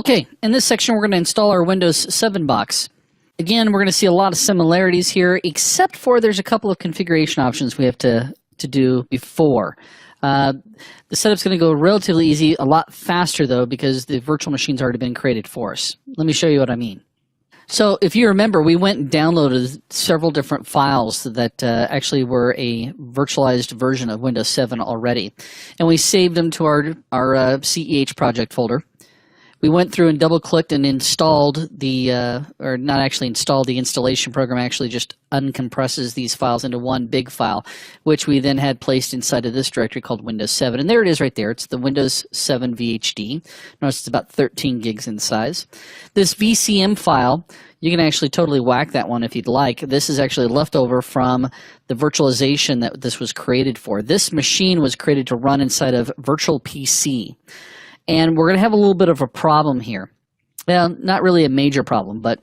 Okay, in this section we're going to install our Windows 7 box. Again, we're going to see a lot of similarities here, except for there's a couple of configuration options we have to do before. The setup's going to go relatively easy, a lot faster though, because the virtual machine's already been created for us. Let me show you what I mean. So if you remember, we went and downloaded several different files that actually were a virtualized version of Windows 7 already, and we saved them to our CEH project folder. We went through and double-clicked and installed the, or not actually installed, the installation program actually just uncompresses these files into one big file, which we then had placed inside of this directory called Windows 7. And there it is right there. It's the Windows 7 VHD. Notice it's about 13 gigs in size. This VCM file, you can actually totally whack that one if you'd like. This is actually leftover from the virtualization that this was created for. This machine was created to run inside of Virtual PC. And we're going to have a little bit of a problem here. Well, not really a major problem, but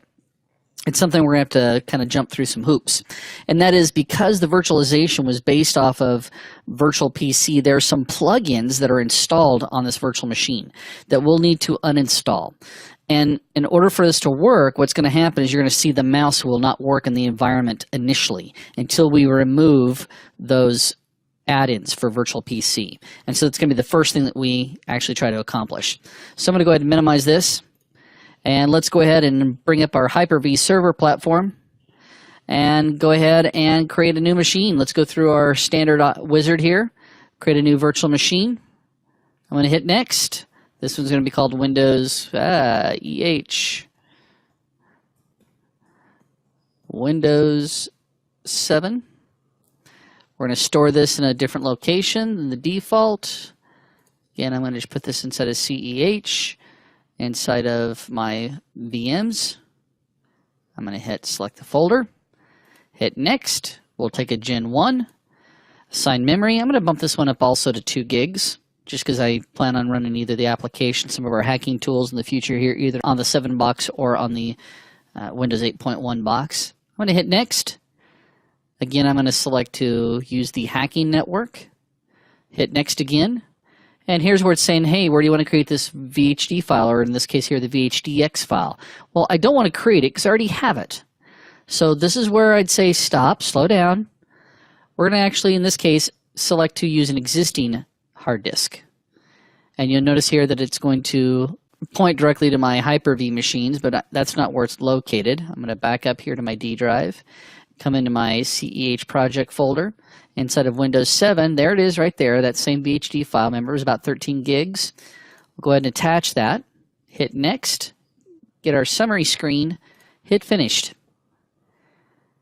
it's something we're going to have to kind of jump through some hoops. And that is because the virtualization was based off of Virtual PC, there are some plugins that are installed on this virtual machine that we'll need to uninstall. And in order for this to work, what's going to happen is you're going to see the mouse will not work in the environment initially until we remove those add-ins for Virtual PC. And so it's going to be the first thing that we actually try to accomplish. So I'm going to go ahead and minimize this. And let's go ahead and bring up our Hyper-V server platform and go ahead and create a new machine. Let's go through our standard wizard here, create a new virtual machine. I'm going to hit next. This one's going to be called Windows Windows 7. We're going to store this in a different location than the default. Again, I'm going to just put this inside of CEH, inside of my VMs. I'm going to hit select the folder, hit next. We'll take a Gen 1, assign memory. I'm going to bump this one up also to 2 gigs, just because I plan on running either the application, some of our hacking tools in the future here, either on the 7 box or on the Windows 8.1 box. I'm going to hit next. Again, I'm going to select to use the hacking network. Hit next again. And here's where it's saying, hey, where do you want to create this VHD file, or in this case here, the VHDX file? Well, I don't want to create it because I already have it. So this is where I'd say stop, slow down. We're going to actually, in this case, select to use an existing hard disk. And you'll notice here that it's going to point directly to my Hyper-V machines, but that's not where it's located. I'm going to back up here to my D drive. Come into my CEH project folder. Inside of Windows 7, there it is right there, that same VHD file. Remember, it was about 13 gigs. We'll go ahead and attach that. Hit next. Get our summary screen. Hit finished.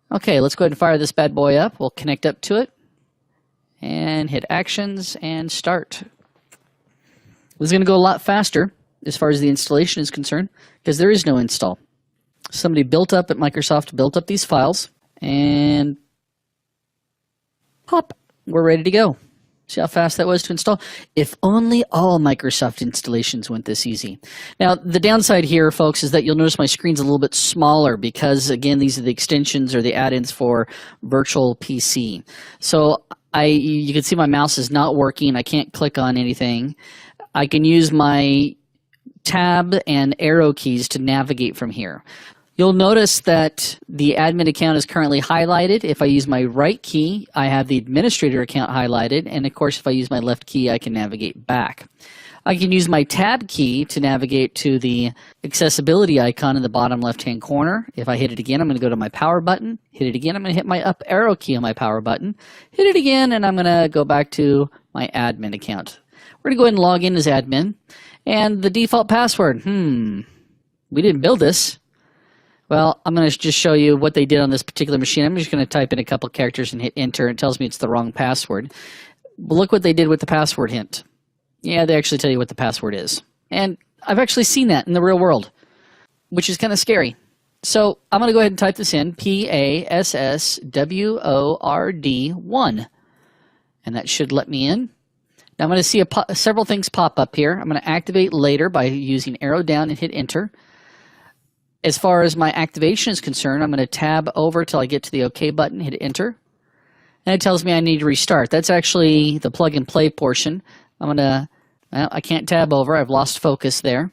Okay, let's go ahead and fire this bad boy up. We'll connect up to it. And hit actions and start. This is going to go a lot faster as far as the installation is concerned because there is no install. Somebody built up at Microsoft, built up these files. And pop, we're ready to go. See how fast that was to install? If only all Microsoft installations went this easy. Now, the downside here, folks, is that you'll notice my screen's a little bit smaller because, again, these are the extensions or the add-ins for Virtual PC. So you can see my mouse is not working. I can't click on anything. I can use my tab and arrow keys to navigate from here. You'll notice that the admin account is currently highlighted. If I use my right key, I have the administrator account highlighted. And of course, if I use my left key, I can navigate back. I can use my tab key to navigate to the accessibility icon in the bottom left-hand corner. If I hit it again, I'm going to go to my power button. Hit it again, I'm going to hit my up arrow key on my power button. Hit it again, and I'm going to go back to my admin account. We're going to go ahead and log in as admin. And the default password, we didn't build this. Well, I'm going to just show you what they did on this particular machine. I'm just going to type in a couple characters and hit enter. It tells me it's the wrong password. But look what they did with the password hint. Yeah, they actually tell you what the password is. And I've actually seen that in the real world, which is kind of scary. So I'm going to go ahead and type this in, PASSWORD1. And that should let me in. Now I'm going to see several things pop up here. I'm going to activate later by using arrow down and hit enter. As far as my activation is concerned, I'm going to tab over till I get to the OK button, hit enter. And it tells me I need to restart. That's actually the plug and play portion. I'm going to, well, I can't tab over. I've lost focus there.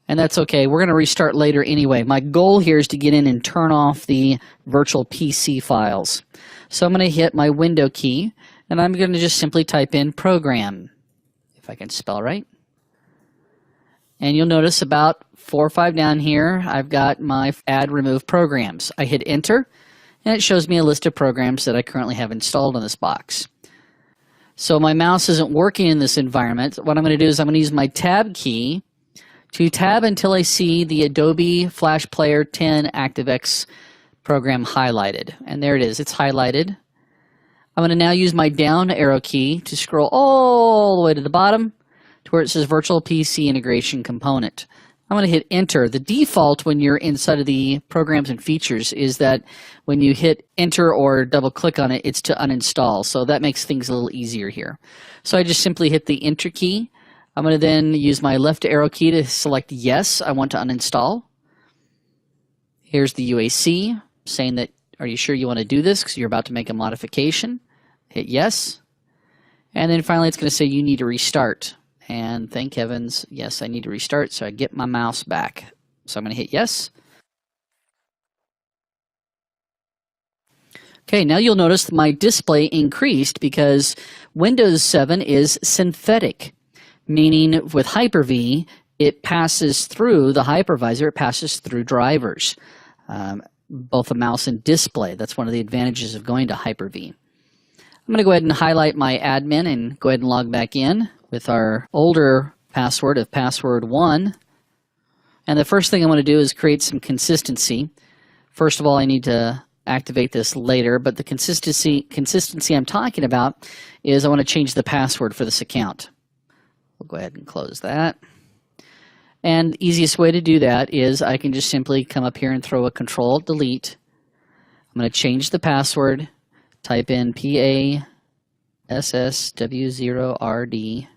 And that's okay. We're going to restart later anyway. My goal here is to get in and turn off the virtual PC files. So I'm going to hit my window key, and I'm going to just simply type in program, if I can spell right. And you'll notice about 4 or 5 down here, I've got my add remove programs. I hit enter, and it shows me a list of programs that I currently have installed on this box. So my mouse isn't working in this environment. What I'm going to do is I'm going to use my tab key to tab until I see the Adobe Flash Player 10 ActiveX program highlighted. And there it is, it's highlighted. I'm going to now use my down arrow key to scroll all the way to the bottom to where it says Virtual PC Integration Component. I'm going to hit enter. The default when you're inside of the programs and features is that when you hit enter or double click on it, it's to uninstall. So that makes things a little easier here. So I just simply hit the enter key. I'm going to then use my left arrow key to select yes, I want to uninstall. Here's the UAC saying that, are you sure you want to do this because you're about to make a modification? Hit yes. And then finally it's going to say you need to restart. And thank heavens, yes, I need to restart so I get my mouse back. So I'm going to hit yes. Okay, now you'll notice my display increased because Windows 7 is synthetic. Meaning with Hyper-V, it passes through the hypervisor, it passes through drivers, both a mouse and display. That's one of the advantages of going to Hyper-V. I'm going to go ahead and highlight my admin and go ahead and log back in with our older password of password 1. And the first thing I want to do is create some consistency. First of all, I need to activate this later, but the consistency I'm talking about is I want to change the password for this account. We'll go ahead and close that. And the easiest way to do that is I can just simply come up here and throw a Control-Delete. I'm going to change the password, type in PASSW0RD. I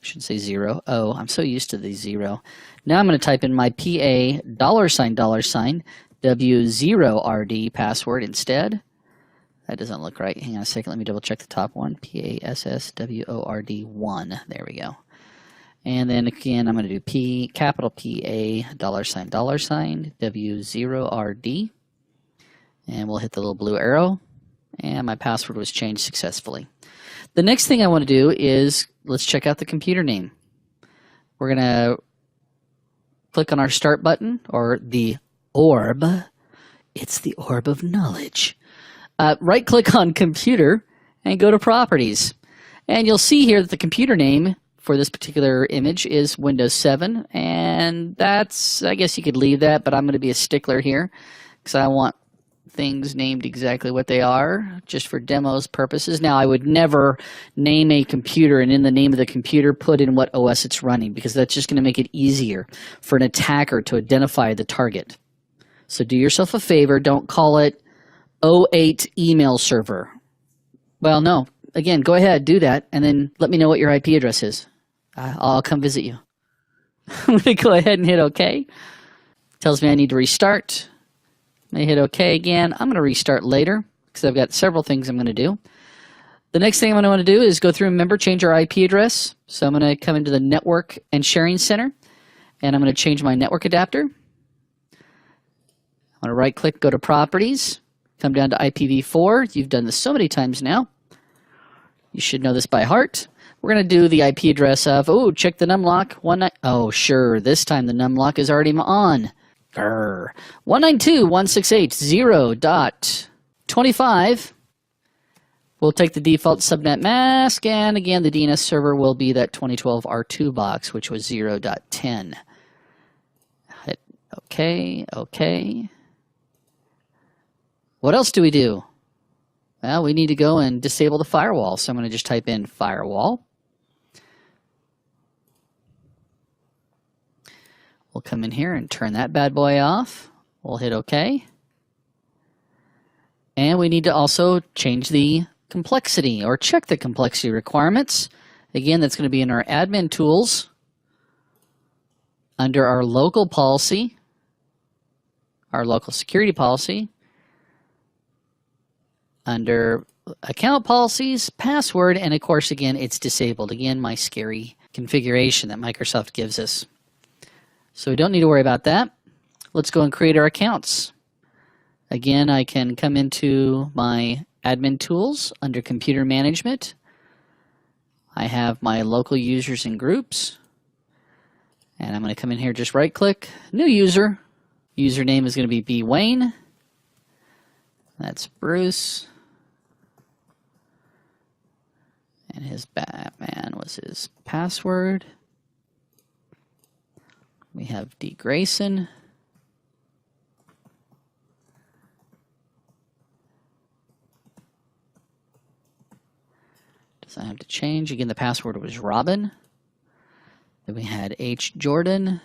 should say 0. Oh, I'm so used to the 0. Now I'm going to type in my PA $W0RD password instead. That doesn't look right. Hang on a second. Let me double check the top one. PASSWORD1. There we go. And then again, I'm going to do capital PA $W0RD. And we'll hit the little blue arrow. And my password was changed successfully. The next thing I want to do is let's check out the computer name. We're going to click on our start button, or the orb. It's the orb of knowledge. Right click on computer and go to properties. And you'll see here that the computer name for this particular image is Windows 7. And that's, I guess you could leave that, but I'm going to be a stickler here because I want things named exactly what they are just for demos purposes. Now, I would never name a computer and in the name of the computer put in what OS it's running because that's just going to make it easier for an attacker to identify the target. So do yourself a favor, don't call it 08 email server. Well, no. Again, go ahead, do that, and then let me know what your IP address is. I'll come visit you. I'm going to go ahead and hit OK. Tells me I need to restart. I hit OK again. I'm going to restart later because I've got several things I'm going to do. The next thing I'm going to want to do is go through and remember change our IP address. So I'm going to come into the Network and Sharing Center, and I'm going to change my network adapter. I'm going to right-click, go to Properties, come down to IPv4. You've done this so many times now. You should know this by heart. We're going to do the IP address of, oh, check the numlock. Oh, sure, this time the numlock is already on. 192.168.0.25. We'll take the default subnet mask, and again, the DNS server will be that 2012 R2 box, which was 0.10. Hit OK, OK. What else do we do? Well, we need to go and disable the firewall, so I'm going to just type in firewall. We'll come in here and turn that bad boy off. We'll hit OK. And we need to also change the complexity or check the complexity requirements. Again, that's going to be in our admin tools under our local policy, our local security policy, under account policies, password, and of course, again, it's disabled. Again, my scary configuration that Microsoft gives us. So we don't need to worry about that. Let's go and create our accounts. Again, I can come into my admin tools under computer management. I have my local users and groups. And I'm going to come in here, just right click, new user. Username is going to be bwayne. That's Bruce. And his Batman was his password. We have D. Grayson. Does not have to change. Again, the password was Robin. Then we had H. Jordan.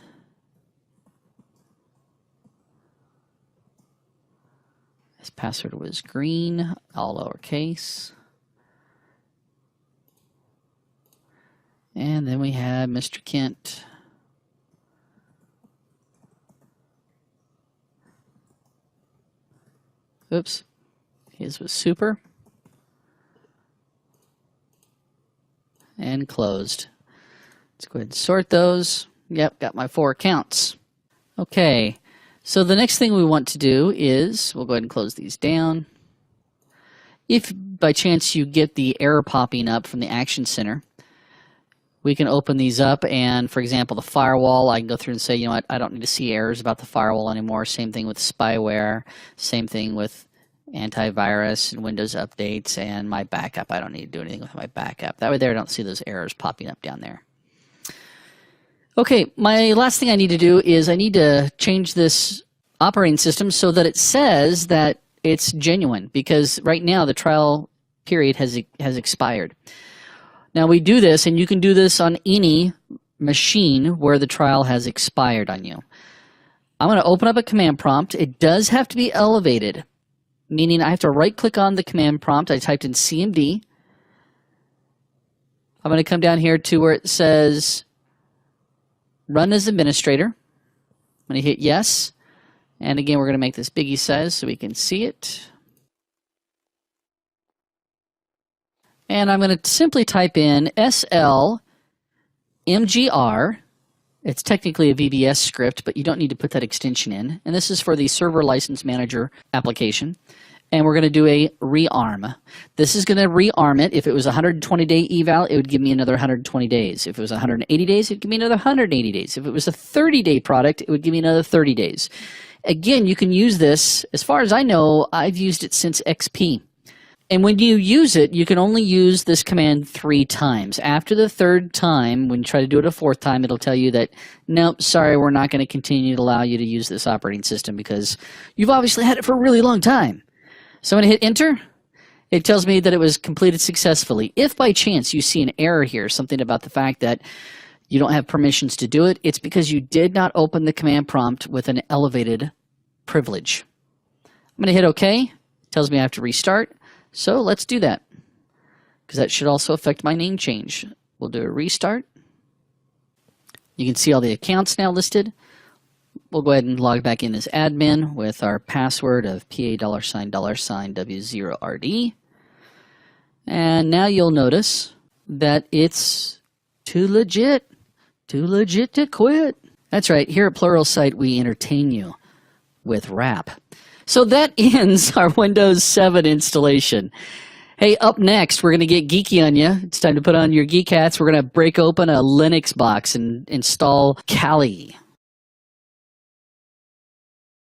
His password was green, all lowercase. And then we had Mr. Kent. Oops, his was super. And closed. Let's go ahead and sort those. Yep, got my 4 accounts. Okay, so the next thing we want to do is, we'll go ahead and close these down. If by chance you get the error popping up from the Action Center, we can open these up and, for example, the firewall, I can go through and say, you know what, I don't need to see errors about the firewall anymore. Same thing with spyware, same thing with antivirus and Windows updates and my backup. I don't need to do anything with my backup. That way there I don't see those errors popping up down there. Okay, my last thing I need to do is I need to change this operating system so that it says that it's genuine, because right now the trial period has expired. Now we do this, and you can do this on any machine where the trial has expired on you. I'm going to open up a command prompt. It does have to be elevated, meaning I have to right-click on the command prompt. I typed in CMD. I'm going to come down here to where it says Run as Administrator. I'm going to hit Yes. And again, we're going to make this biggie size so we can see it. And I'm going to simply type in SLMGR. It's technically a VBS script, but you don't need to put that extension in. And this is for the Server License Manager application. And we're going to do a rearm. This is going to rearm it. If it was a 120-day eval, it would give me another 120 days. If it was 180 days, it would give me another 180 days. If it was a 30-day product, it would give me another 30 days. Again, you can use this. As far as I know, I've used it since XP. And when you use it, you can only use this command 3 times. After the 3rd time, when you try to do it a 4th time, it'll tell you that, nope, sorry, we're not going to continue to allow you to use this operating system because you've obviously had it for a really long time. So I'm going to hit Enter. It tells me that it was completed successfully. If by chance you see an error here, something about the fact that you don't have permissions to do it, it's because you did not open the command prompt with an elevated privilege. I'm going to hit OK. It tells me I have to restart. So let's do that, because that should also affect my name change. We'll do a restart. You can see all the accounts now listed. We'll go ahead and log back in as admin with our password of $$$W0RD. And now you'll notice that it's too legit to quit. That's right, here at Pluralsight we entertain you with rap. So that ends our Windows 7 installation. Hey, up next, we're going to get geeky on you. It's time to put on your geek hats. We're going to break open a Linux box and install Kali.